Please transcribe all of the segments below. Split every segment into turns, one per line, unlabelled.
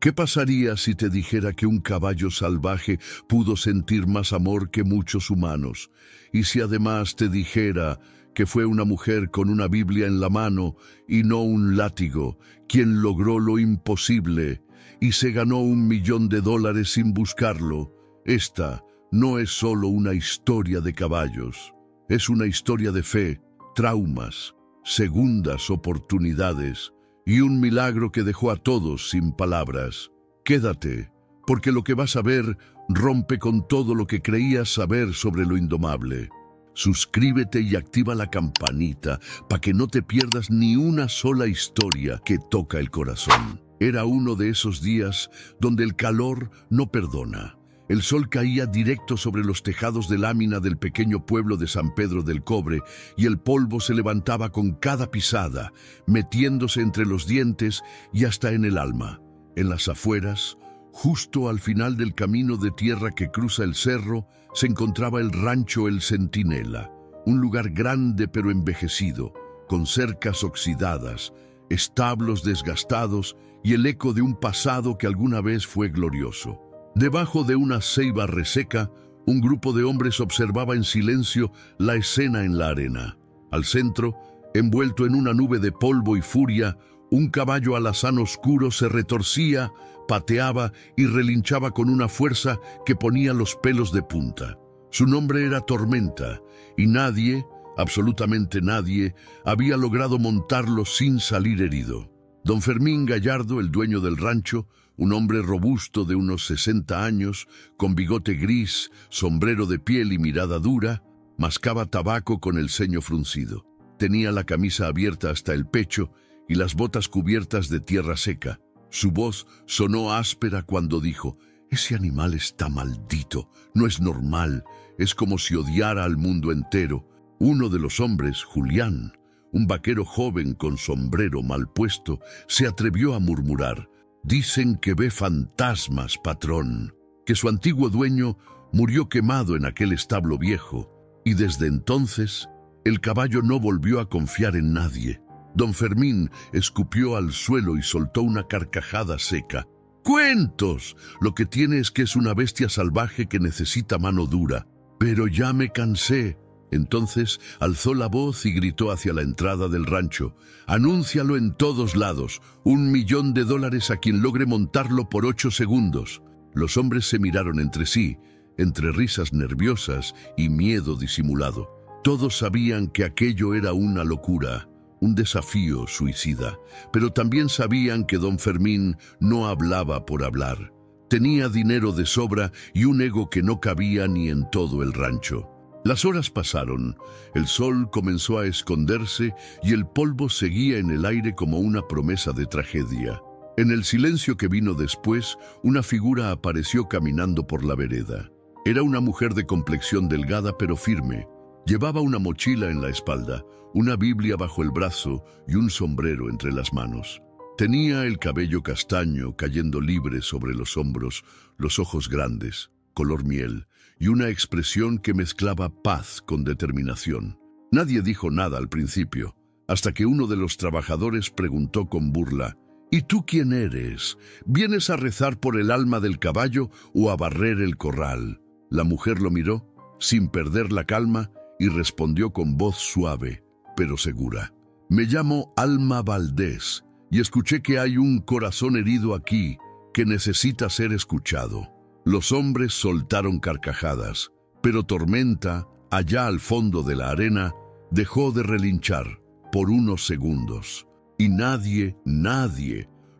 ¿Qué pasaría si te dijera que un caballo salvaje pudo sentir más amor que muchos humanos? Y si además te dijera que fue una mujer con una Biblia en la mano y no un látigo, quien logró lo imposible y se ganó $1.000.000 sin buscarlo. Esta no es solo una historia de caballos, es una historia de fe, traumas, segundas oportunidades y un milagro que dejó a todos sin palabras. Quédate, porque lo que vas a ver rompe con todo lo que creías saber sobre lo indomable. Suscríbete y activa la campanita para que no te pierdas ni una sola historia que toca el corazón. Era uno de esos días donde el calor no perdona. El sol caía directo sobre los tejados de lámina del pequeño pueblo de San Pedro del Cobre y el polvo se levantaba con cada pisada, metiéndose entre los dientes y hasta en el alma. En las afueras, justo al final del camino de tierra que cruza el cerro, se encontraba el rancho El Centinela, un lugar grande pero envejecido, con cercas oxidadas, establos desgastados y el eco de un pasado que alguna vez fue glorioso. Debajo de una ceiba reseca, un grupo de hombres observaba en silencio la escena en la arena. Al centro, envuelto en una nube de polvo y furia, un caballo alazán oscuro se retorcía, pateaba y relinchaba con una fuerza que ponía los pelos de punta. Su nombre era Tormenta, y nadie, absolutamente nadie, había logrado montarlo sin salir herido. Don Fermín Gallardo, el dueño del rancho, un hombre robusto de unos 60 años, con bigote gris, sombrero de piel y mirada dura, mascaba tabaco con el ceño fruncido. Tenía la camisa abierta hasta el pecho y las botas cubiertas de tierra seca. Su voz sonó áspera cuando dijo: «Ese animal está maldito, no es normal, es como si odiara al mundo entero». Uno de los hombres, Julián, un vaquero joven con sombrero mal puesto, se atrevió a murmurar: «Dicen que ve fantasmas, patrón», que su antiguo dueño murió quemado en aquel establo viejo, y desde entonces el caballo no volvió a confiar en nadie. Don Fermín escupió al suelo y soltó una carcajada seca. «¡Cuentos! Lo que tiene es que es una bestia salvaje que necesita mano dura. Pero ya me cansé». Entonces alzó la voz y gritó hacia la entrada del rancho: «Anúncialo en todos lados, $1.000.000 a quien logre montarlo por 8 segundos». Los hombres se miraron entre sí, entre risas nerviosas y miedo disimulado. Todos sabían que aquello era una locura, un desafío suicida, pero también sabían que don Fermín no hablaba por hablar. Tenía dinero de sobra y un ego que no cabía ni en todo el rancho. Las horas pasaron, el sol comenzó a esconderse y el polvo seguía en el aire como una promesa de tragedia. En el silencio que vino después, una figura apareció caminando por la vereda. Era una mujer de complexión delgada pero firme. Llevaba una mochila en la espalda, una Biblia bajo el brazo y un sombrero entre las manos. Tenía el cabello castaño cayendo libre sobre los hombros, los ojos grandes, color miel, y una expresión que mezclaba paz con determinación. Nadie dijo nada al principio, hasta que uno de los trabajadores preguntó con burla: «¿Y tú quién eres? ¿Vienes a rezar por el alma del caballo o a barrer el corral?». La mujer lo miró, sin perder la calma, y respondió con voz suave, pero segura: «Me llamo Alma Valdés, y escuché que hay un corazón herido aquí que necesita ser escuchado». Los hombres soltaron carcajadas, pero Tormenta, allá al fondo de la arena, dejó de relinchar por unos segundos. Y nadie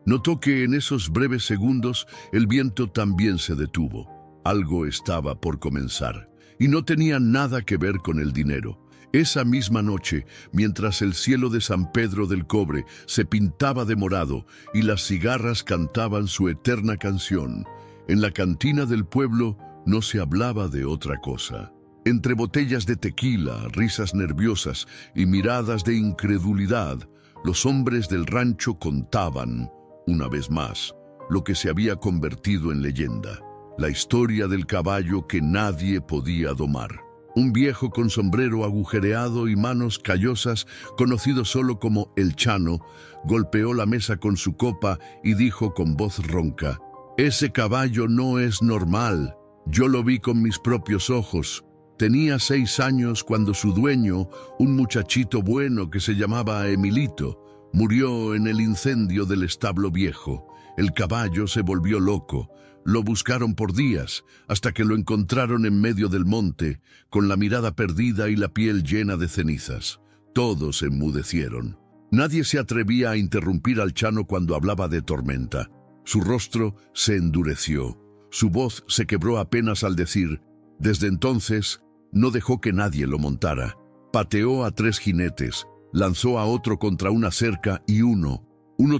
notó que en esos breves segundos el viento también se detuvo. Algo estaba por comenzar, y no tenía nada que ver con el dinero. Esa misma noche, mientras el cielo de San Pedro del Cobre se pintaba de morado y las cigarras cantaban su eterna canción, en la cantina del pueblo no se hablaba de otra cosa. Entre botellas de tequila, risas nerviosas y miradas de incredulidad, los hombres del rancho contaban, una vez más, lo que se había convertido en leyenda: la historia del caballo que nadie podía domar. Un viejo con sombrero agujereado y manos callosas, conocido solo como el Chano, golpeó la mesa con su copa y dijo con voz ronca: «Ese caballo no es normal. Yo lo vi con mis propios ojos. Tenía 6 años cuando su dueño, un muchachito bueno que se llamaba Emilito, murió en el incendio del establo viejo. El caballo se volvió loco. Lo buscaron por días, hasta que lo encontraron en medio del monte, con la mirada perdida y la piel llena de cenizas. Todos enmudecieron. Nadie se atrevía a interrumpir al Chano cuando hablaba de Tormenta. Su rostro se endureció. Su voz se quebró apenas al decir. Desde entonces, no dejó que nadie lo montara. Pateó a 3 jinetes, lanzó a otro contra una cerca y uno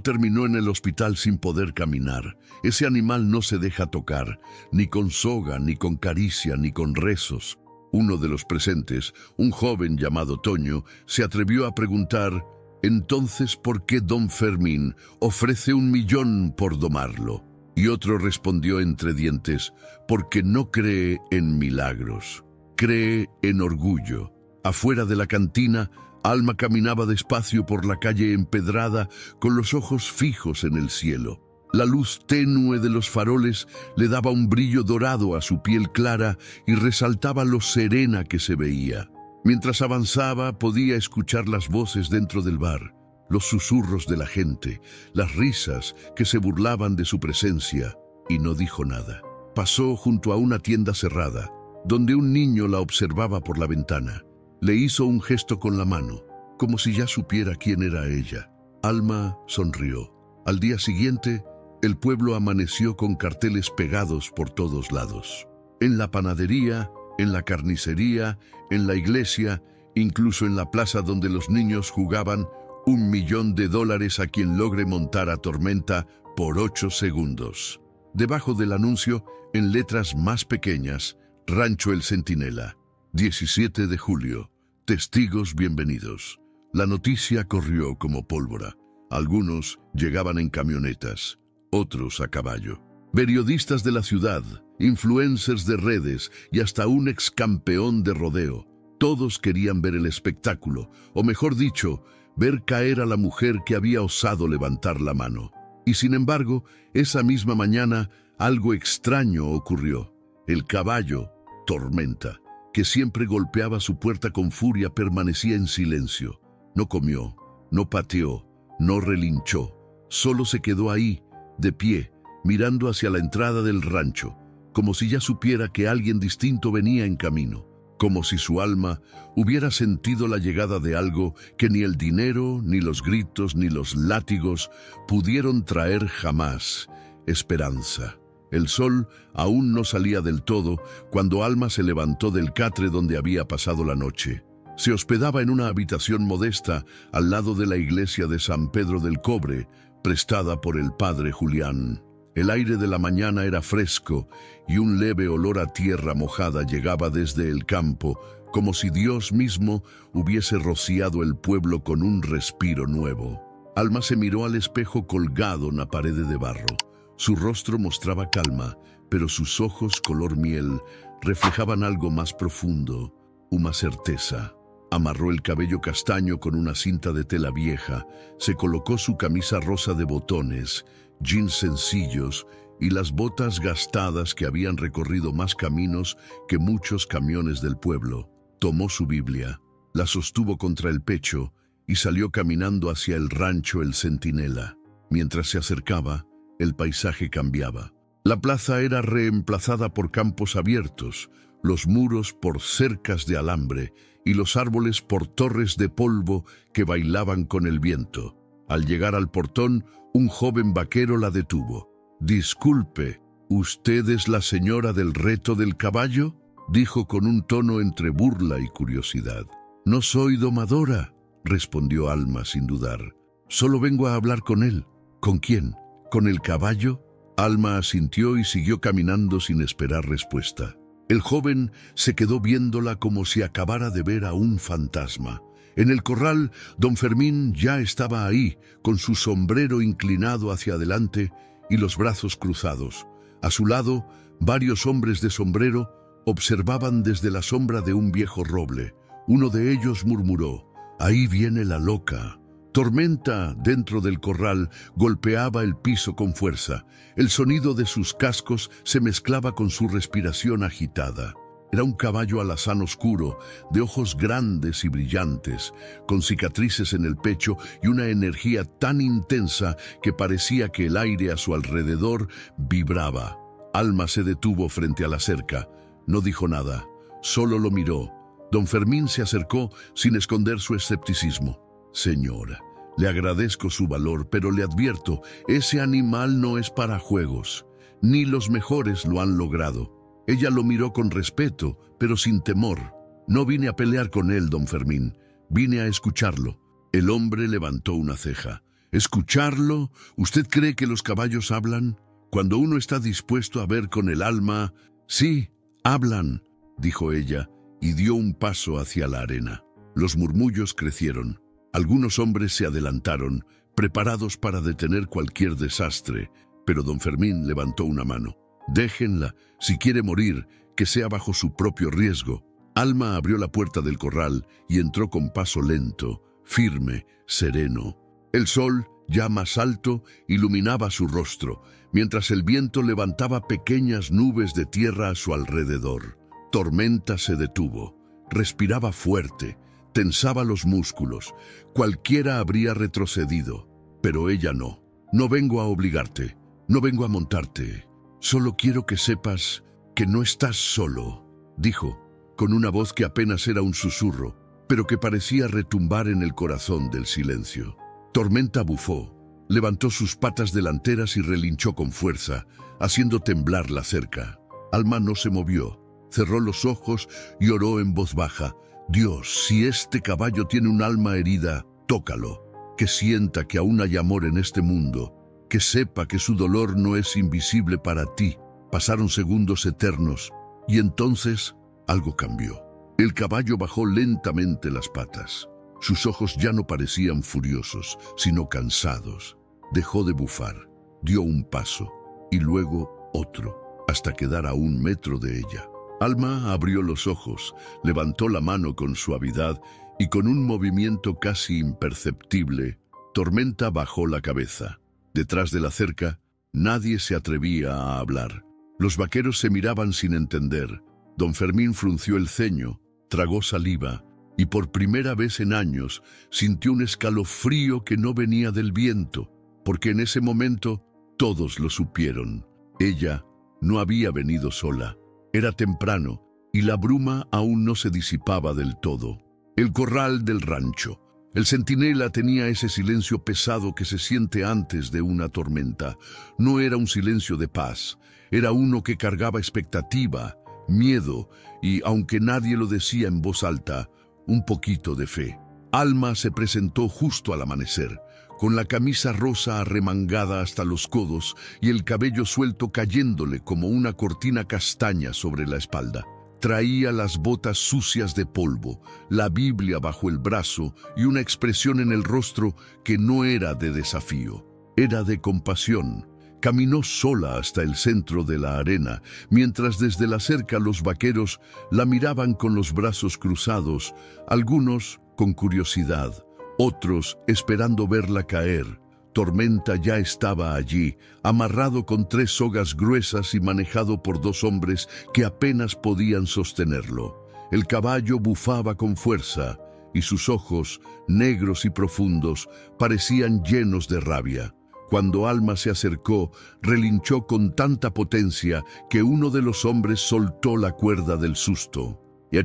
terminó en el hospital sin poder caminar. Ese animal no se deja tocar, ni con soga, ni con caricia, ni con rezos. Uno de los presentes, un joven llamado Toño, se atrevió a preguntar: «Entonces, ¿por qué don Fermín ofrece 1 millón por domarlo?» Y otro respondió entre dientes: «Porque no cree en milagros, cree en orgullo». Afuera de la cantina, Alma caminaba despacio por la calle empedrada con los ojos fijos en el cielo. La luz tenue de los faroles le daba un brillo dorado a su piel clara y resaltaba lo serena que se veía. Mientras avanzaba, podía escuchar las voces dentro del bar, los susurros de la gente, las risas que se burlaban de su presencia, y no dijo nada. Pasó junto a una tienda cerrada, donde un niño la observaba por la ventana. Le hizo un gesto con la mano, como si ya supiera quién era ella. Alma sonrió. Al día siguiente, el pueblo amaneció con carteles pegados por todos lados. En la panadería, en la carnicería, en la iglesia, incluso en la plaza donde los niños jugaban: $1 millón a quien logre montar a Tormenta por 8 segundos. Debajo del anuncio, en letras más pequeñas: Rancho El Centinela. 17 de julio. Testigos bienvenidos. La noticia corrió como pólvora. Algunos llegaban en camionetas, otros a caballo. Periodistas de la ciudad, influencers de redes y hasta un ex campeón de rodeo. Todos querían ver el espectáculo, o mejor dicho, ver caer a la mujer que había osado levantar la mano. Y sin embargo, esa misma mañana, algo extraño ocurrió. El caballo, Tormenta, que siempre golpeaba su puerta con furia, permanecía en silencio. No comió, no pateó, no relinchó. Solo se quedó ahí, de pie, mirando hacia la entrada del rancho, como si ya supiera que alguien distinto venía en camino, como si su alma hubiera sentido la llegada de algo que ni el dinero, ni los gritos, ni los látigos pudieron traer jamás: esperanza. El sol aún no salía del todo cuando Alma se levantó del catre donde había pasado la noche. Se hospedaba en una habitación modesta al lado de la iglesia de San Pedro del Cobre, prestada por el padre Julián. El aire de la mañana era fresco y un leve olor a tierra mojada llegaba desde el campo, como si Dios mismo hubiese rociado el pueblo con un respiro nuevo. Alma se miró al espejo colgado en la pared de barro. Su rostro mostraba calma, pero sus ojos color miel reflejaban algo más profundo, una certeza. Amarró el cabello castaño con una cinta de tela vieja, se colocó su camisa rosa de botones, jeans sencillos y las botas gastadas que habían recorrido más caminos que muchos camiones del pueblo. Tomó su Biblia, la sostuvo contra el pecho y salió caminando hacia el rancho El Centinela. Mientras se acercaba, el paisaje cambiaba. La plaza era reemplazada por campos abiertos, los muros por cercas de alambre y los árboles por torres de polvo que bailaban con el viento. Al llegar al portón, un joven vaquero la detuvo. «Disculpe, ¿usted es la señora del reto del caballo?», dijo con un tono entre burla y curiosidad. «No soy domadora», respondió Alma sin dudar. «Solo vengo a hablar con él». «¿Con quién? ¿Con el caballo?». Alma asintió y siguió caminando sin esperar respuesta. El joven se quedó viéndola como si acabara de ver a un fantasma. En el corral, don Fermín ya estaba ahí, con su sombrero inclinado hacia adelante y los brazos cruzados. A su lado, varios hombres de sombrero, Observaban desde la sombra de un viejo roble. Uno de ellos murmuró: «Ahí viene la loca». Tormenta, dentro del corral, golpeaba el piso con fuerza. El sonido de sus cascos se mezclaba con su respiración agitada. Era un caballo alazán oscuro, de ojos grandes y brillantes, con cicatrices en el pecho y una energía tan intensa que parecía que el aire a su alrededor vibraba. Alma se detuvo frente a la cerca. No dijo nada, solo lo miró. Don Fermín se acercó sin esconder su escepticismo. «Señora, le agradezco su valor, pero le advierto, ese animal no es para juegos. Ni los mejores lo han logrado». Ella lo miró con respeto, pero sin temor. «No vine a pelear con él, don Fermín. Vine a escucharlo». El hombre levantó una ceja. «¿Escucharlo? ¿Usted cree que los caballos hablan? Cuando uno está dispuesto a ver con el alma...» «Sí, hablan», dijo ella, y dio un paso hacia la arena. Los murmullos crecieron. Algunos hombres se adelantaron, preparados para detener cualquier desastre, pero don Fermín levantó una mano. «Déjenla, si quiere morir, que sea bajo su propio riesgo». Alma abrió la puerta del corral y entró con paso lento, firme, sereno. El sol, ya más alto, iluminaba su rostro, mientras el viento levantaba pequeñas nubes de tierra a su alrededor. Tormenta se detuvo, respiraba fuerte, tensaba los músculos. Cualquiera habría retrocedido, pero ella no. «No vengo a obligarte, no vengo a montarte. Solo quiero que sepas que no estás solo», dijo, con una voz que apenas era un susurro, pero que parecía retumbar en el corazón del silencio. Tormenta bufó, levantó sus patas delanteras y relinchó con fuerza, haciendo temblar la cerca. Alma no se movió, cerró los ojos y oró en voz baja: «Dios, si este caballo tiene un alma herida, tócalo, que sienta que aún hay amor en este mundo, que sepa que su dolor no es invisible para ti». Pasaron segundos eternos, y entonces algo cambió. El caballo bajó lentamente las patas. Sus ojos ya no parecían furiosos, sino cansados. Dejó de bufar, dio un paso, y luego otro, hasta quedar a 1 metro de ella. Alma abrió los ojos, levantó la mano con suavidad, y con un movimiento casi imperceptible, Tormenta bajó la cabeza. Detrás de la cerca, nadie se atrevía a hablar. Los vaqueros se miraban sin entender. Don Fermín frunció el ceño, tragó saliva, y por primera vez en años sintió un escalofrío que no venía del viento, porque en ese momento todos lo supieron. Ella no había venido sola. Era temprano, y la bruma aún no se disipaba del todo. El corral del rancho. El centinela tenía ese silencio pesado que se siente antes de una tormenta. No era un silencio de paz, era uno que cargaba expectativa, miedo y, aunque nadie lo decía en voz alta, un poquito de fe. Alma se presentó justo al amanecer, con la camisa rosa arremangada hasta los codos y el cabello suelto cayéndole como una cortina castaña sobre la espalda. Traía las botas sucias de polvo, la Biblia bajo el brazo y una expresión en el rostro que no era de desafío, era de compasión. Caminó sola hasta el centro de la arena, mientras desde la cerca los vaqueros la miraban con los brazos cruzados, algunos con curiosidad, otros esperando verla caer. Tormenta ya estaba allí, amarrado con 3 sogas gruesas y manejado por 2 hombres que apenas podían sostenerlo. El caballo bufaba con fuerza, y sus ojos, negros y profundos, parecían llenos de rabia. Cuando Alma se acercó, relinchó con tanta potencia que uno de los hombres soltó la cuerda del susto.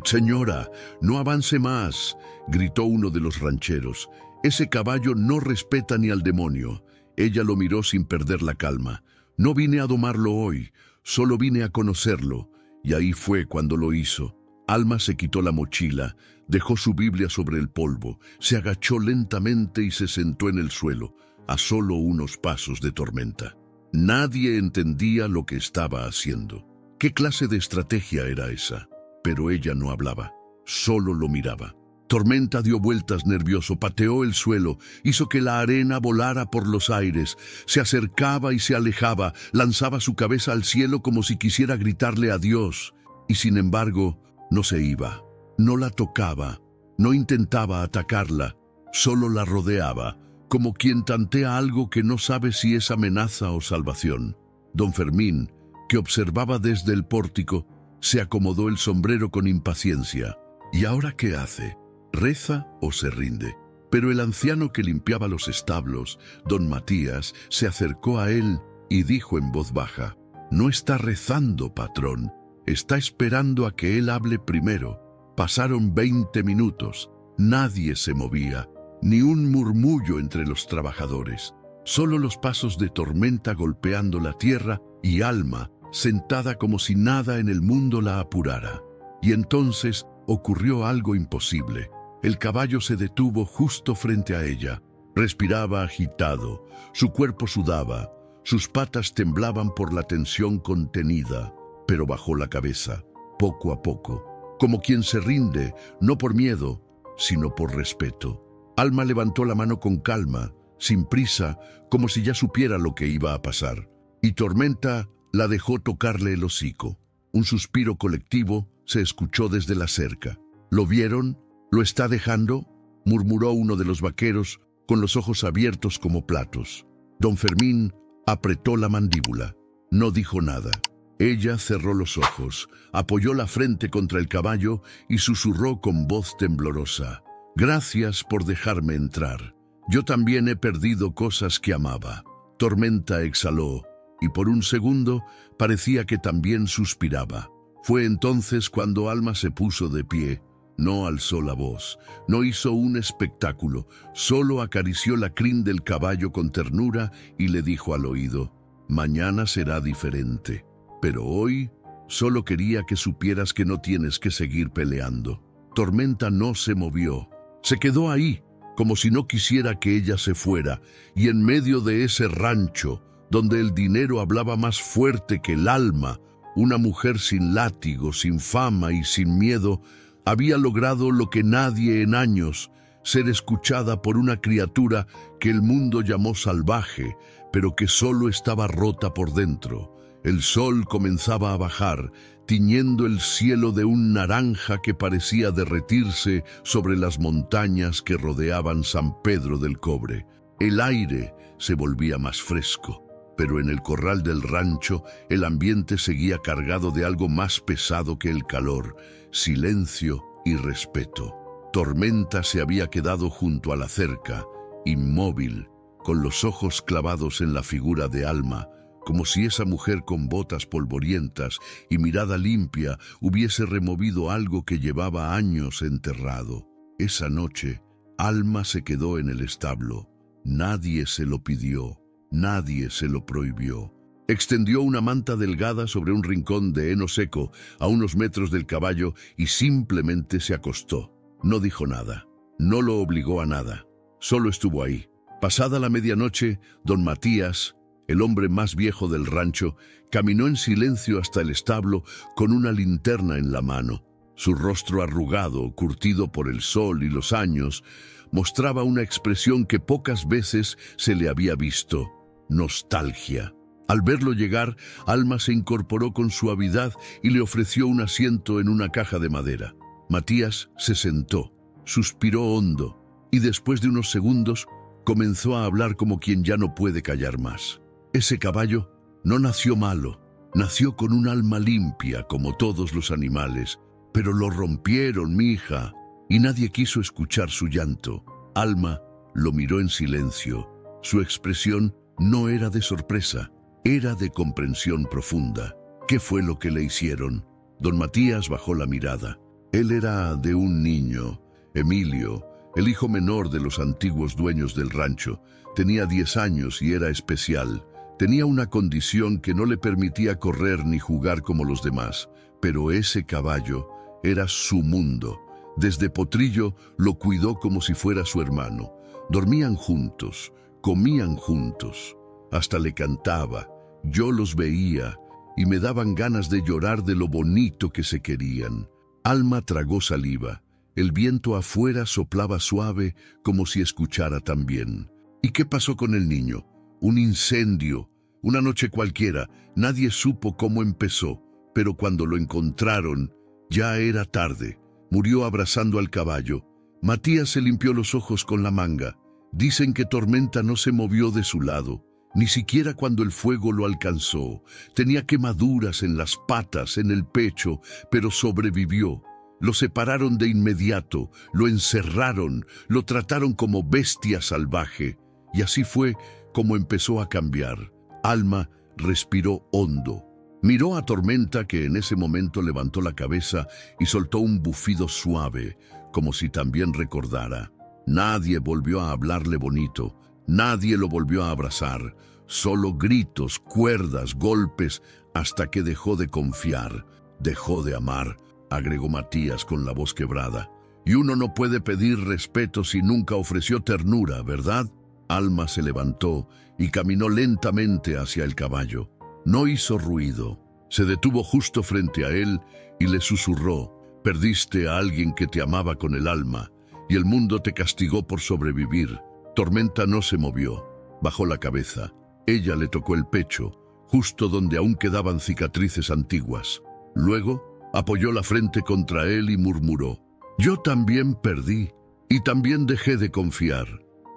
«Señora, no avance más», gritó uno de los rancheros. «Ese caballo no respeta ni al demonio». Ella lo miró sin perder la calma. «No vine a domarlo hoy, solo vine a conocerlo». Y ahí fue cuando lo hizo. Alma se quitó la mochila, dejó su Biblia sobre el polvo, se agachó lentamente y se sentó en el suelo, a solo unos pasos de Tormenta. Nadie entendía lo que estaba haciendo. ¿Qué clase de estrategia era esa? Pero ella no hablaba, solo lo miraba. Tormenta dio vueltas nervioso, pateó el suelo, hizo que la arena volara por los aires, se acercaba y se alejaba, lanzaba su cabeza al cielo como si quisiera gritarle a Dios. y sin embargo no se iba, no la tocaba, no intentaba atacarla, solo la rodeaba, como quien tantea algo que no sabe si es amenaza o salvación. Don Fermín, que observaba desde el pórtico, se acomodó el sombrero con impaciencia. ¿Y ahora qué hace? ¿Reza o se rinde? Pero el anciano que limpiaba los establos, don Matías, se acercó a él y dijo en voz baja: «No está rezando, patrón, está esperando a que él hable primero». Pasaron 20 minutos, nadie se movía, ni un murmullo entre los trabajadores, solo los pasos de Tormenta golpeando la tierra y Alma sentada como si nada en el mundo la apurara. Y entonces ocurrió algo imposible. El caballo se detuvo justo frente a ella. Respiraba agitado, su cuerpo sudaba, sus patas temblaban por la tensión contenida, pero bajó la cabeza, poco a poco, como quien se rinde, no por miedo, sino por respeto. Alma levantó la mano con calma, sin prisa, como si ya supiera lo que iba a pasar. Y Tormenta la dejó tocarle el hocico. Un suspiro colectivo se escuchó desde la cerca. ¿Lo vieron? ¿Lo está dejando?, murmuró uno de los vaqueros, con los ojos abiertos como platos. Don Fermín apretó la mandíbula. No dijo nada. Ella cerró los ojos, apoyó la frente contra el caballo y susurró con voz temblorosa: «Gracias por dejarme entrar. Yo también he perdido cosas que amaba». Tormenta exhaló, y por un segundo parecía que también suspiraba. Fue entonces cuando Alma se puso de pie. No alzó la voz, no hizo un espectáculo, solo acarició la crin del caballo con ternura y le dijo al oído: «Mañana será diferente, pero hoy solo quería que supieras que no tienes que seguir peleando». Tormenta no se movió, se quedó ahí, como si no quisiera que ella se fuera, y en medio de ese rancho, donde el dinero hablaba más fuerte que el alma, una mujer sin látigo, sin fama y sin miedo, había logrado lo que nadie en años: ser escuchada por una criatura que el mundo llamó salvaje, pero que solo estaba rota por dentro. El sol comenzaba a bajar, tiñendo el cielo de un naranja que parecía derretirse sobre las montañas que rodeaban San Pedro del Cobre. El aire se volvía más fresco, pero en el corral del rancho el ambiente seguía cargado de algo más pesado que el calor: silencio y respeto. Tormenta se había quedado junto a la cerca, inmóvil, con los ojos clavados en la figura de Alma, como si esa mujer con botas polvorientas y mirada limpia hubiese removido algo que llevaba años enterrado. Esa noche, Alma se quedó en el establo. Nadie se lo pidió, nadie se lo prohibió. Extendió una manta delgada sobre un rincón de heno seco a unos metros del caballo y simplemente se acostó. No dijo nada, no lo obligó a nada, solo estuvo ahí. Pasada la medianoche, don Matías, el hombre más viejo del rancho, caminó en silencio hasta el establo con una linterna en la mano. Su rostro arrugado, curtido por el sol y los años, mostraba una expresión que pocas veces se le había visto: nostalgia. Al verlo llegar, Alma se incorporó con suavidad y le ofreció un asiento en una caja de madera. Matías se sentó, suspiró hondo y después de unos segundos comenzó a hablar como quien ya no puede callar más. Ese caballo no nació malo, nació con un alma limpia como todos los animales, pero lo rompieron, mi hija, y nadie quiso escuchar su llanto. Alma lo miró en silencio. Su expresión no era de sorpresa, era de comprensión profunda. ¿Qué fue lo que le hicieron? Don Matías bajó la mirada. Él era de un niño, Emilio, el hijo menor de los antiguos dueños del rancho. Tenía 10 años y era especial. Tenía una condición que no le permitía correr ni jugar como los demás, pero ese caballo era su mundo. Desde potrillo lo cuidó como si fuera su hermano. Dormían juntos, comían juntos, hasta le cantaba. Yo los veía y me daban ganas de llorar de lo bonito que se querían. Alma tragó saliva. El viento afuera soplaba suave como si escuchara también. ¿Y qué pasó con el niño? Un incendio, una noche cualquiera, nadie supo cómo empezó. pero cuando lo encontraron, ya era tarde. Murió abrazando al caballo. Matías se limpió los ojos con la manga. Dicen que Tormenta no se movió de su lado, ni siquiera cuando el fuego lo alcanzó. Tenía quemaduras en las patas, en el pecho, pero sobrevivió. Lo separaron de inmediato, lo encerraron, lo trataron como bestia salvaje. Y así fue como empezó a cambiar. Alma respiró hondo. Miró a Tormenta, que en ese momento levantó la cabeza y soltó un bufido suave, como si también recordara. Nadie volvió a hablarle bonito, nadie lo volvió a abrazar, solo gritos, cuerdas, golpes, hasta que dejó de confiar, dejó de amar, agregó Matías con la voz quebrada. Y uno no puede pedir respeto si nunca ofreció ternura, ¿verdad? Alma se levantó y caminó lentamente hacia el caballo. No hizo ruido. Se detuvo justo frente a él y le susurró: «Perdiste a alguien que te amaba con el alma, y el mundo te castigó por sobrevivir». Tormenta no se movió. Bajó la cabeza. Ella le tocó el pecho, justo donde aún quedaban cicatrices antiguas. Luego apoyó la frente contra él y murmuró: «Yo también perdí, y también dejé de confiar,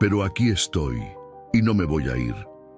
pero aquí estoy, y no me voy a ir».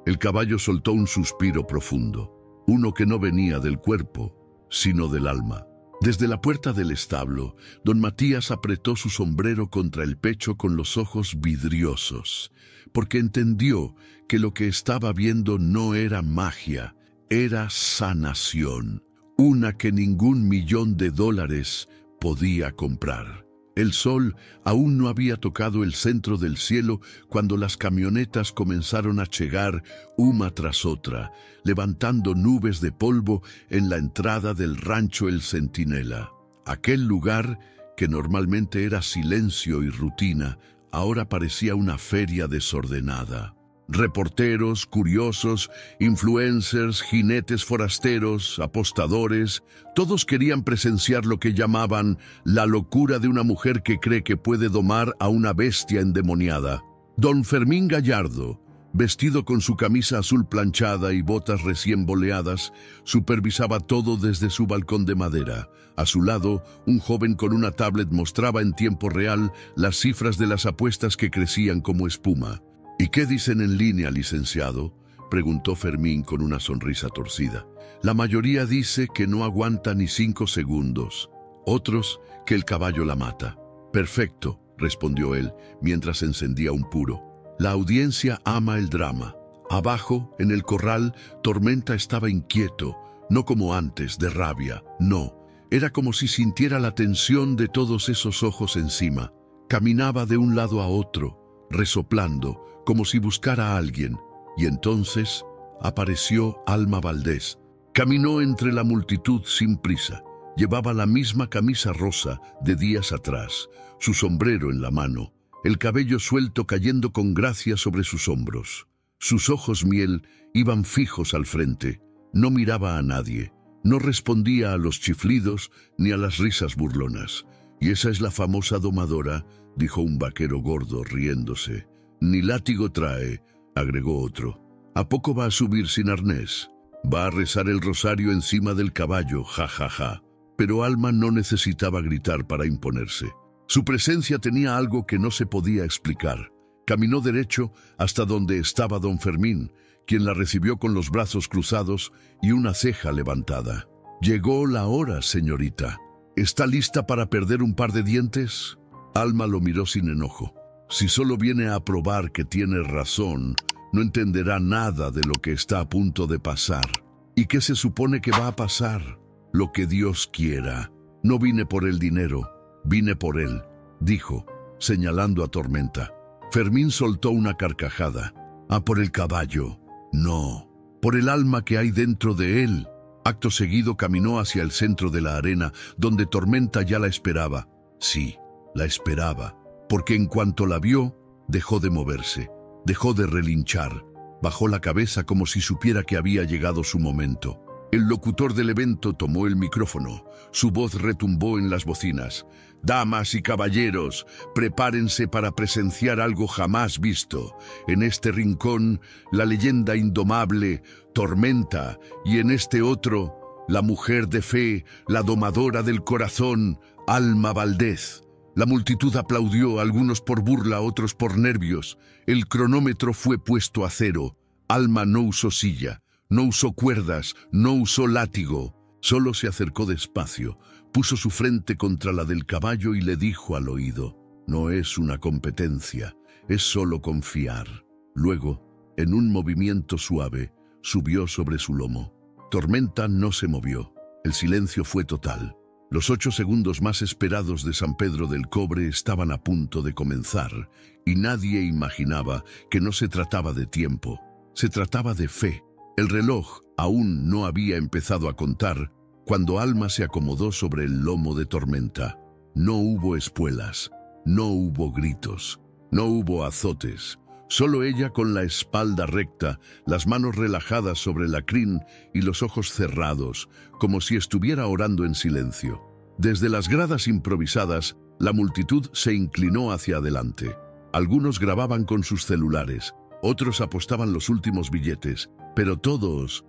El caballo soltó un suspiro profundo, uno que no venía del cuerpo, sino del alma. Desde la puerta del establo, don Matías apretó su sombrero contra el pecho con los ojos vidriosos, porque entendió que lo que estaba viendo no era magia, era sanación, una que ningún $1.000.000 podía comprar. El sol aún no había tocado el centro del cielo cuando las camionetas comenzaron a llegar una tras otra, levantando nubes de polvo en la entrada del rancho El Centinela. Aquel lugar, que normalmente era silencio y rutina, ahora parecía una feria desordenada. Reporteros, curiosos, influencers, jinetes forasteros, apostadores, todos querían presenciar lo que llamaban la locura de una mujer que cree que puede domar a una bestia endemoniada. Don Fermín Gallardo, vestido con su camisa azul planchada y botas recién boleadas, supervisaba todo desde su balcón de madera. A su lado, un joven con una tablet mostraba en tiempo real las cifras de las apuestas que crecían como espuma. «¿Y qué dicen en línea, licenciado?», preguntó Fermín con una sonrisa torcida. «La mayoría dice que no aguanta ni 5 segundos. Otros, que el caballo la mata». «Perfecto», respondió él, mientras encendía un puro. «La audiencia ama el drama». Abajo, en el corral, Tormenta estaba inquieto, no como antes, de rabia, no. Era como si sintiera la tensión de todos esos ojos encima. Caminaba de un lado a otro, resoplando, como si buscara a alguien, y entonces apareció Alma Valdés. Caminó entre la multitud sin prisa. Llevaba la misma camisa rosa de días atrás, su sombrero en la mano, el cabello suelto cayendo con gracia sobre sus hombros. Sus ojos miel iban fijos al frente. No miraba a nadie, no respondía a los chiflidos ni a las risas burlonas. «Y esa es la famosa domadora», dijo un vaquero gordo riéndose. «Ni látigo trae», agregó otro. «¿A poco va a subir sin arnés? Va a rezar el rosario encima del caballo, ja, ja, ja». Pero Alma no necesitaba gritar para imponerse. Su presencia tenía algo que no se podía explicar. Caminó derecho hasta donde estaba don Fermín, quien la recibió con los brazos cruzados y una ceja levantada. «Llegó la hora, señorita. ¿Está lista para perder un par de dientes?» Alma lo miró sin enojo. Si solo viene a probar que tiene razón, no entenderá nada de lo que está a punto de pasar. ¿Y qué se supone que va a pasar? Lo que Dios quiera. No vine por el dinero, vine por él, dijo, señalando a Tormenta. Fermín soltó una carcajada. «Ah, por el caballo». «No, por el alma que hay dentro de él». Acto seguido caminó hacia el centro de la arena, donde Tormenta ya la esperaba. Sí, la esperaba, porque en cuanto la vio, dejó de moverse, dejó de relinchar, bajó la cabeza como si supiera que había llegado su momento. El locutor del evento tomó el micrófono. Su voz retumbó en las bocinas. «Damas y caballeros, prepárense para presenciar algo jamás visto. En este rincón, la leyenda indomable, Tormenta, y en este otro, la mujer de fe, la domadora del corazón, Alma Valdez. La multitud aplaudió, algunos por burla, otros por nervios. El cronómetro fue puesto a 0. Alma no usó silla, no usó cuerdas, no usó látigo. Solo se acercó despacio, puso su frente contra la del caballo y le dijo al oído: «No es una competencia, es solo confiar». Luego, en un movimiento suave, subió sobre su lomo. Tormenta no se movió. El silencio fue total. Los 8 segundos más esperados de San Pedro del Cobre estaban a punto de comenzar, y nadie imaginaba que no se trataba de tiempo, se trataba de fe. El reloj aún no había empezado a contar cuando Alma se acomodó sobre el lomo de Tormenta. No hubo espuelas, no hubo gritos, no hubo azotes. Solo ella con la espalda recta, las manos relajadas sobre la crin y los ojos cerrados, como si estuviera orando en silencio. Desde las gradas improvisadas, la multitud se inclinó hacia adelante. Algunos grababan con sus celulares, otros apostaban los últimos billetes, pero todos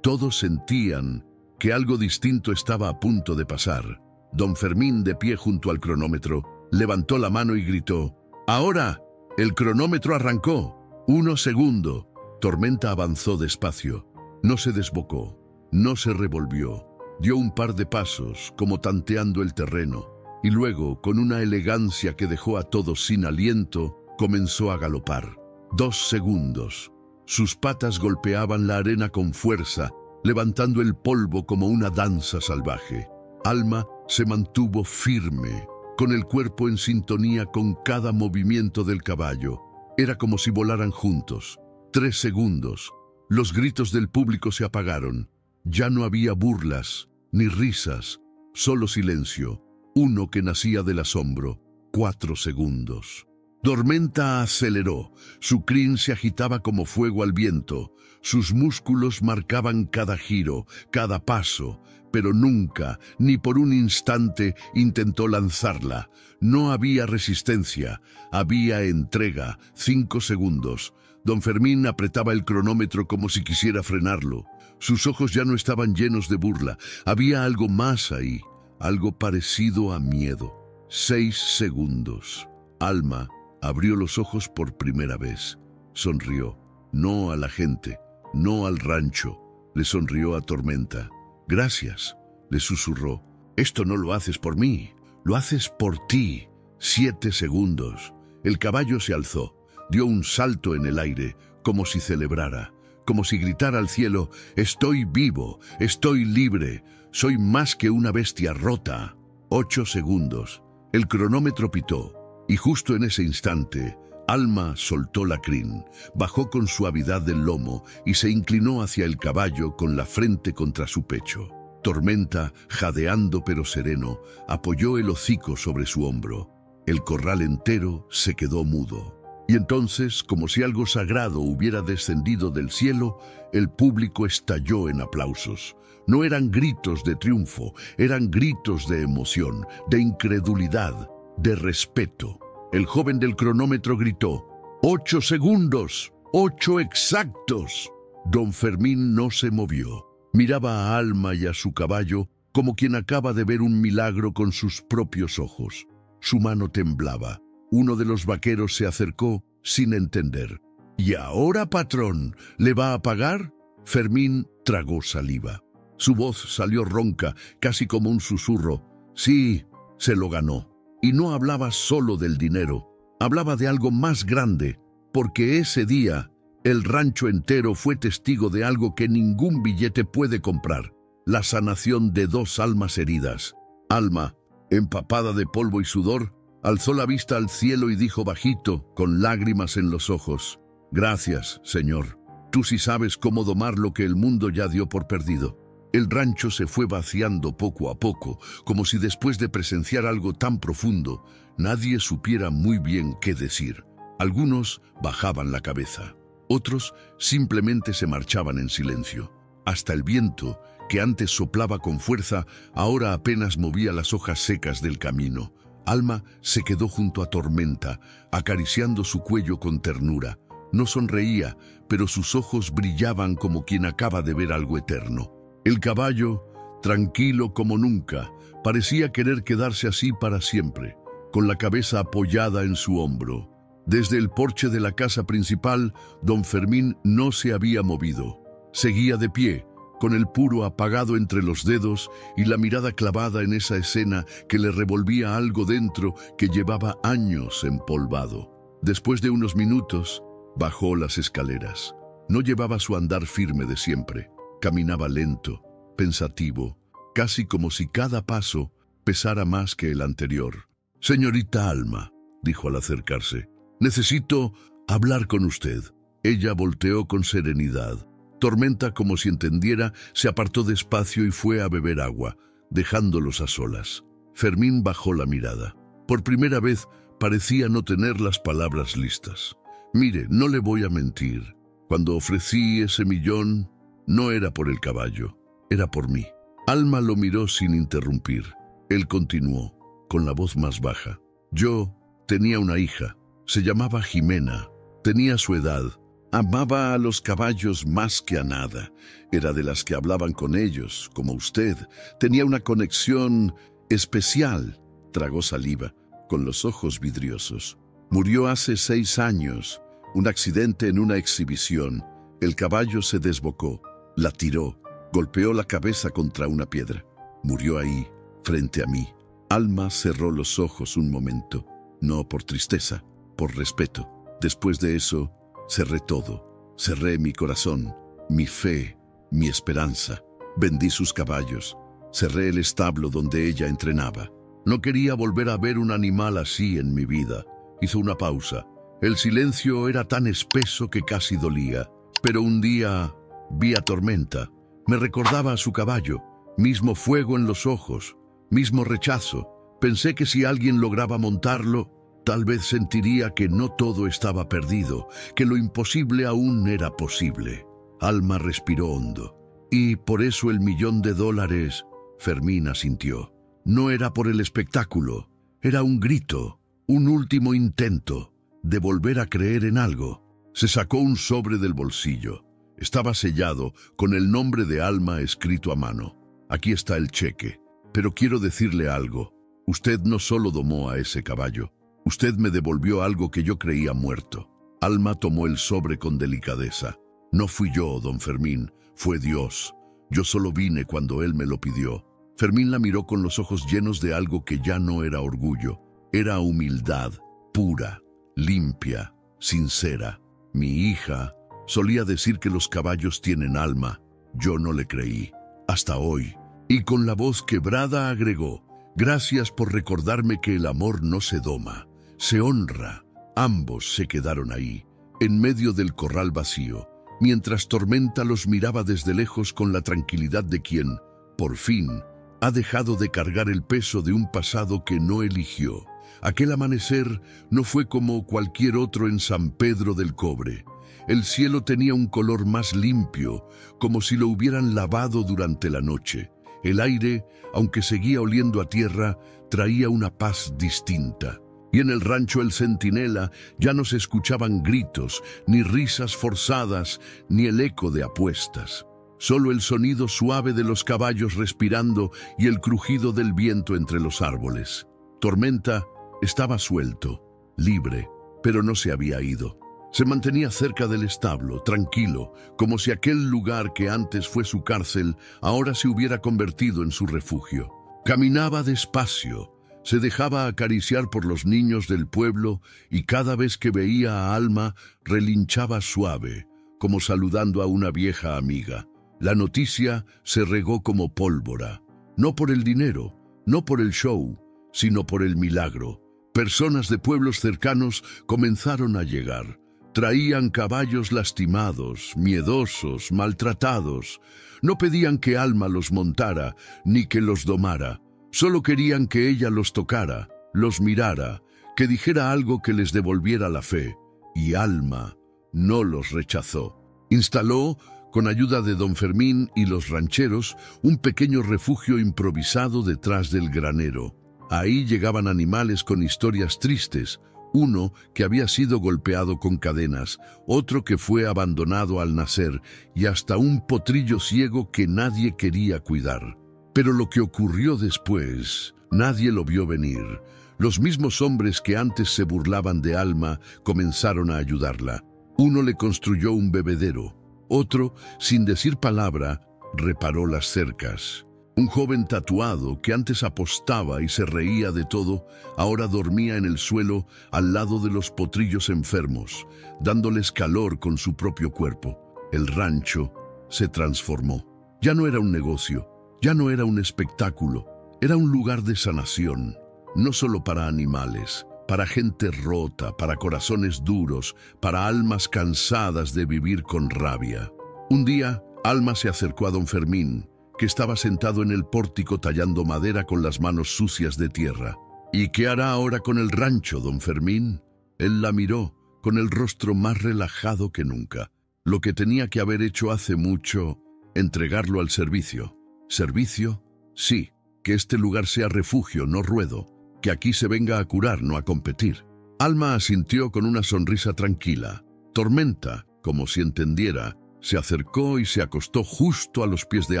sentían que algo distinto estaba a punto de pasar. Don Fermín, de pie junto al cronómetro, levantó la mano y gritó: «¡Ahora!». El cronómetro arrancó. 1 segundo. Tormenta avanzó despacio. No se desbocó, no se revolvió. Dio un par de pasos, como tanteando el terreno, y luego, con una elegancia que dejó a todos sin aliento, comenzó a galopar. 2 segundos. Sus patas golpeaban la arena con fuerza, levantando el polvo como una danza salvaje. Alma se mantuvo firme, con el cuerpo en sintonía con cada movimiento del caballo. Era como si volaran juntos. 3 segundos. Los gritos del público se apagaron. Ya no había burlas, ni risas, solo silencio, uno que nacía del asombro. 4 segundos. Tormenta aceleró. Su crin se agitaba como fuego al viento. Sus músculos marcaban cada giro, cada paso, pero nunca, ni por un instante, intentó lanzarla. No había resistencia, había entrega. 5 segundos. Don Fermín apretaba el cronómetro como si quisiera frenarlo. Sus ojos ya no estaban llenos de burla. Había algo más ahí, algo parecido a miedo. 6 segundos. Alma abrió los ojos por primera vez. Sonrió, no a la gente, no al rancho. Le sonrió a Tormenta. «Gracias», le susurró. «Esto no lo haces por mí, lo haces por ti». 7 segundos. El caballo se alzó, dio un salto en el aire, como si celebrara, como si gritara al cielo: «Estoy vivo, estoy libre, soy más que una bestia rota». 8 segundos. El cronómetro pitó, y justo en ese instante, Alma soltó la crin, bajó con suavidad del lomo y se inclinó hacia el caballo con la frente contra su pecho. Tormenta, jadeando pero sereno, apoyó el hocico sobre su hombro. El corral entero se quedó mudo. Y entonces, como si algo sagrado hubiera descendido del cielo, el público estalló en aplausos. No eran gritos de triunfo, eran gritos de emoción, de incredulidad, de respeto. El joven del cronómetro gritó: «8 segundos, 8 exactos». Don Fermín no se movió. Miraba a Alma y a su caballo como quien acaba de ver un milagro con sus propios ojos. Su mano temblaba. Uno de los vaqueros se acercó sin entender. «¿Y ahora, patrón, le va a pagar?». Fermín tragó saliva. Su voz salió ronca, casi como un susurro. «Sí, se lo ganó». Y no hablaba solo del dinero, hablaba de algo más grande, porque ese día el rancho entero fue testigo de algo que ningún billete puede comprar: la sanación de 2 almas heridas. Alma, empapada de polvo y sudor, alzó la vista al cielo y dijo bajito, con lágrimas en los ojos: «Gracias, Señor. Tú sí sabes cómo domar lo que el mundo ya dio por perdido». El rancho se fue vaciando poco a poco, como si después de presenciar algo tan profundo, nadie supiera muy bien qué decir. Algunos bajaban la cabeza, otros simplemente se marchaban en silencio. Hasta el viento, que antes soplaba con fuerza, ahora apenas movía las hojas secas del camino. Alma se quedó junto a Tormenta, acariciando su cuello con ternura. No sonreía, pero sus ojos brillaban como quien acaba de ver algo eterno. El caballo, tranquilo como nunca. Parecía querer quedarse así para siempre, con la cabeza apoyada en su hombro. Desde el porche de la casa principal, don Fermín no se había movido. Seguía de pie, con el puro apagado entre los dedos y la mirada clavada en esa escena que le revolvía algo dentro que llevaba años empolvado. Después de unos minutos, bajó las escaleras. No llevaba su andar firme de siempre. Caminaba lento, pensativo, casi como si cada paso pesara más que el anterior. «Señorita Alma», dijo al acercarse, «necesito hablar con usted». Ella volteó con serenidad. Tormenta, como si entendiera, se apartó despacio y fue a beber agua, dejándolos a solas. Fermín bajó la mirada. Por primera vez parecía no tener las palabras listas. «Mire, no le voy a mentir. Cuando ofrecí ese millón, no era por el caballo, era por mí». Alma lo miró sin interrumpir. Él continuó, con la voz más baja. «Yo tenía una hija. Se llamaba Jimena. Tenía su edad. Amaba a los caballos más que a nada. Era de las que hablaban con ellos, como usted. Tenía una conexión especial». Tragó saliva, con los ojos vidriosos. «Murió hace 6 años. Un accidente en una exhibición. El caballo se desbocó. La tiró. Golpeó la cabeza contra una piedra. Murió ahí, frente a mí». Alma cerró los ojos un momento. No por tristeza, por respeto. Después de eso, cerré todo. Cerré mi corazón, mi fe, mi esperanza. Vendí sus caballos. Cerré el establo donde ella entrenaba. No quería volver a ver un animal así en mi vida. Hizo una pausa. El silencio era tan espeso que casi dolía. Pero un día vi a Tormenta. Me recordaba a su caballo. Mismo fuego en los ojos. Mismo rechazo. Pensé que si alguien lograba montarlo, tal vez sentiría que no todo estaba perdido, que lo imposible aún era posible. Alma respiró hondo. «Y por eso el $1.000.000, Fermín asintió. No era por el espectáculo, era un grito, un último intento de volver a creer en algo». Se sacó un sobre del bolsillo. Estaba sellado con el nombre de Alma escrito a mano. «Aquí está el cheque, pero quiero decirle algo. Usted no solo domó a ese caballo, usted me devolvió algo que yo creía muerto». Alma tomó el sobre con delicadeza. «No fui yo, don Fermín, fue Dios. Yo solo vine cuando Él me lo pidió». Fermín la miró con los ojos llenos de algo que ya no era orgullo. Era humildad, pura, limpia, sincera. «Mi hija solía decir que los caballos tienen alma. Yo no le creí, hasta hoy». Y con la voz quebrada agregó: «Gracias por recordarme que el amor no se doma, se honra». Ambos se quedaron ahí, en medio del corral vacío, mientras Tormenta los miraba desde lejos con la tranquilidad de quien, por fin, ha dejado de cargar el peso de un pasado que no eligió. Aquel amanecer no fue como cualquier otro en San Pedro del Cobre. El cielo tenía un color más limpio, como si lo hubieran lavado durante la noche. El aire, aunque seguía oliendo a tierra, traía una paz distinta. Y en el rancho El Centinela ya no se escuchaban gritos, ni risas forzadas, ni el eco de apuestas. Solo el sonido suave de los caballos respirando y el crujido del viento entre los árboles. Tormenta estaba suelto, libre, pero no se había ido. Se mantenía cerca del establo, tranquilo, como si aquel lugar que antes fue su cárcel ahora se hubiera convertido en su refugio. Caminaba despacio, se dejaba acariciar por los niños del pueblo y cada vez que veía a Alma relinchaba suave, como saludando a una vieja amiga. La noticia se regó como pólvora, no por el dinero, no por el show, sino por el milagro. Personas de pueblos cercanos comenzaron a llegar. Traían caballos lastimados, miedosos, maltratados. No pedían que Alma los montara, ni que los domara. Solo querían que ella los tocara, los mirara, que dijera algo que les devolviera la fe. Y Alma no los rechazó. Instaló, con ayuda de don Fermín y los rancheros, un pequeño refugio improvisado detrás del granero. Ahí llegaban animales con historias tristes, uno que había sido golpeado con cadenas, otro que fue abandonado al nacer y hasta un potrillo ciego que nadie quería cuidar. Pero lo que ocurrió después, nadie lo vio venir. Los mismos hombres que antes se burlaban de Alma comenzaron a ayudarla. Uno le construyó un bebedero. Otro, sin decir palabra, reparó las cercas. Un joven tatuado que antes apostaba y se reía de todo, ahora dormía en el suelo al lado de los potrillos enfermos, dándoles calor con su propio cuerpo. El rancho se transformó. Ya no era un negocio, ya no era un espectáculo, era un lugar de sanación, no solo para animales, para gente rota, para corazones duros, para almas cansadas de vivir con rabia. Un día, Alma se acercó a don Fermín, que estaba sentado en el pórtico tallando madera con las manos sucias de tierra. ¿Y qué hará ahora con el rancho, don Fermín? Él la miró, con el rostro más relajado que nunca. Lo que tenía que haber hecho hace mucho, entregarlo al servicio. ¿Servicio? Sí, que este lugar sea refugio, no ruedo, que aquí se venga a curar, no a competir. Alma asintió con una sonrisa tranquila. Tormenta, como si entendiera, se acercó y se acostó justo a los pies de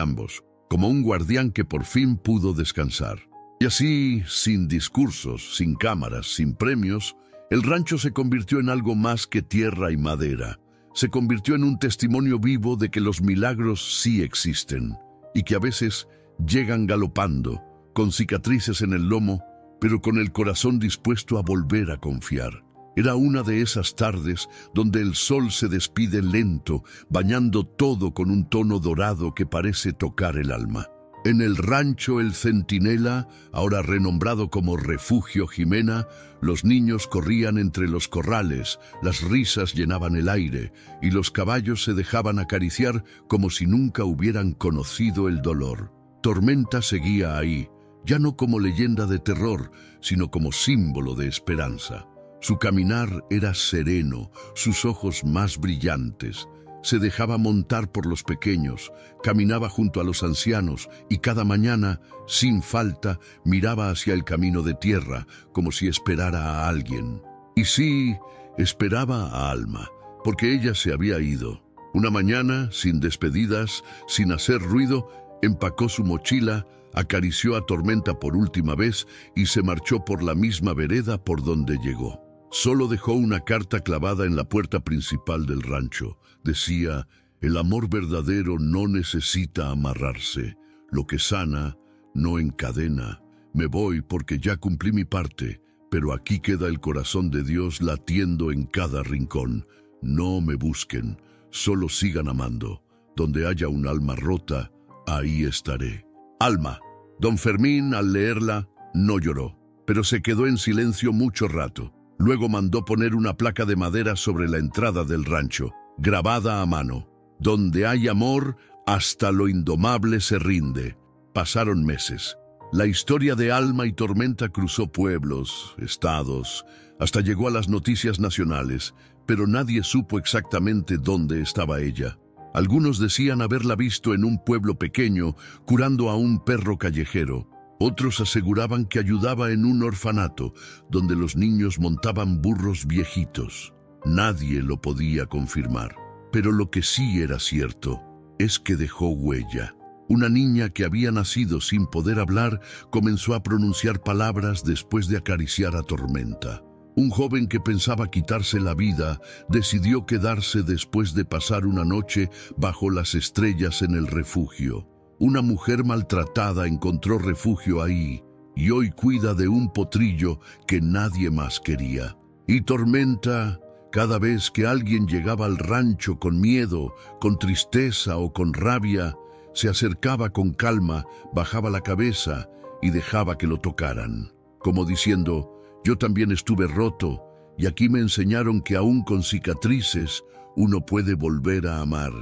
ambos, como un guardián que por fin pudo descansar. Y así, sin discursos, sin cámaras, sin premios, el rancho se convirtió en algo más que tierra y madera. Se convirtió en un testimonio vivo de que los milagros sí existen, y que a veces llegan galopando, con cicatrices en el lomo, pero con el corazón dispuesto a volver a confiar. Era una de esas tardes donde el sol se despide lento, bañando todo con un tono dorado que parece tocar el alma. En el rancho El Centinela, ahora renombrado como Refugio Jimena, los niños corrían entre los corrales, las risas llenaban el aire y los caballos se dejaban acariciar como si nunca hubieran conocido el dolor. Tormenta seguía ahí, ya no como leyenda de terror, sino como símbolo de esperanza. Su caminar era sereno, sus ojos más brillantes. Se dejaba montar por los pequeños, caminaba junto a los ancianos y cada mañana, sin falta, miraba hacia el camino de tierra, como si esperara a alguien. Y sí, esperaba a Alma, porque ella se había ido. Una mañana, sin despedidas, sin hacer ruido, empacó su mochila, acarició a Tormenta por última vez y se marchó por la misma vereda por donde llegó. Solo dejó una carta clavada en la puerta principal del rancho. Decía, el amor verdadero no necesita amarrarse. Lo que sana, no encadena. Me voy porque ya cumplí mi parte, pero aquí queda el corazón de Dios latiendo en cada rincón. No me busquen, solo sigan amando. Donde haya un alma rota, ahí estaré. Alma. Don Fermín, al leerla, no lloró, pero se quedó en silencio mucho rato. Luego mandó poner una placa de madera sobre la entrada del rancho, grabada a mano. Donde hay amor, hasta lo indomable se rinde. Pasaron meses. La historia de Alma y Tormenta cruzó pueblos, estados, hasta llegó a las noticias nacionales, pero nadie supo exactamente dónde estaba ella. Algunos decían haberla visto en un pueblo pequeño, curando a un perro callejero. Otros aseguraban que ayudaba en un orfanato, donde los niños montaban burros viejitos. Nadie lo podía confirmar. Pero lo que sí era cierto es que dejó huella. Una niña que había nacido sin poder hablar comenzó a pronunciar palabras después de acariciar a Tormenta. Un joven que pensaba quitarse la vida decidió quedarse después de pasar una noche bajo las estrellas en el refugio. Una mujer maltratada encontró refugio ahí y hoy cuida de un potrillo que nadie más quería. Y Tormenta, cada vez que alguien llegaba al rancho con miedo, con tristeza o con rabia, se acercaba con calma, bajaba la cabeza y dejaba que lo tocaran, como diciendo, yo también estuve roto y aquí me enseñaron que aún con cicatrices uno puede volver a amar.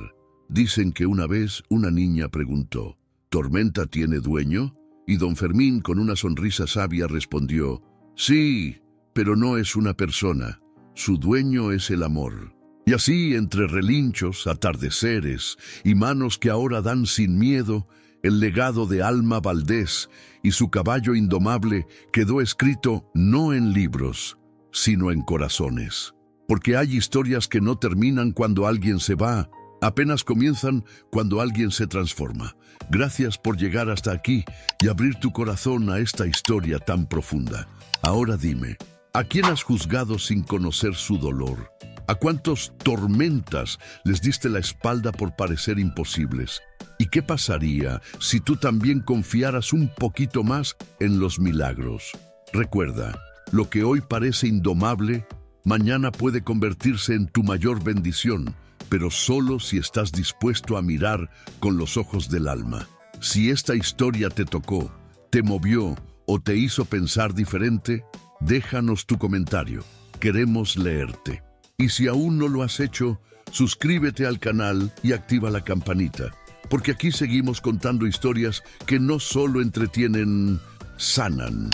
Dicen que una vez una niña preguntó, ¿Tormenta tiene dueño? Y don Fermín con una sonrisa sabia respondió, sí, pero no es una persona, su dueño es el amor. Y así, entre relinchos, atardeceres y manos que ahora dan sin miedo, el legado de Alma Valdés y su caballo indomable quedó escrito no en libros, sino en corazones. Porque hay historias que no terminan cuando alguien se va, Apenas comienzan cuando alguien se transforma. Gracias por llegar hasta aquí y abrir tu corazón a esta historia tan profunda. Ahora dime, ¿a quién has juzgado sin conocer su dolor? ¿A cuántas tormentas les diste la espalda por parecer imposibles? ¿Y qué pasaría si tú también confiaras un poquito más en los milagros? Recuerda, lo que hoy parece indomable, mañana puede convertirse en tu mayor bendición, pero solo si estás dispuesto a mirar con los ojos del alma. Si esta historia te tocó, te movió o te hizo pensar diferente, déjanos tu comentario. Queremos leerte. Y si aún no lo has hecho, suscríbete al canal y activa la campanita, porque aquí seguimos contando historias que no solo entretienen, sanan.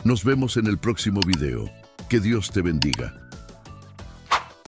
Nos vemos en el próximo video. Que Dios te bendiga.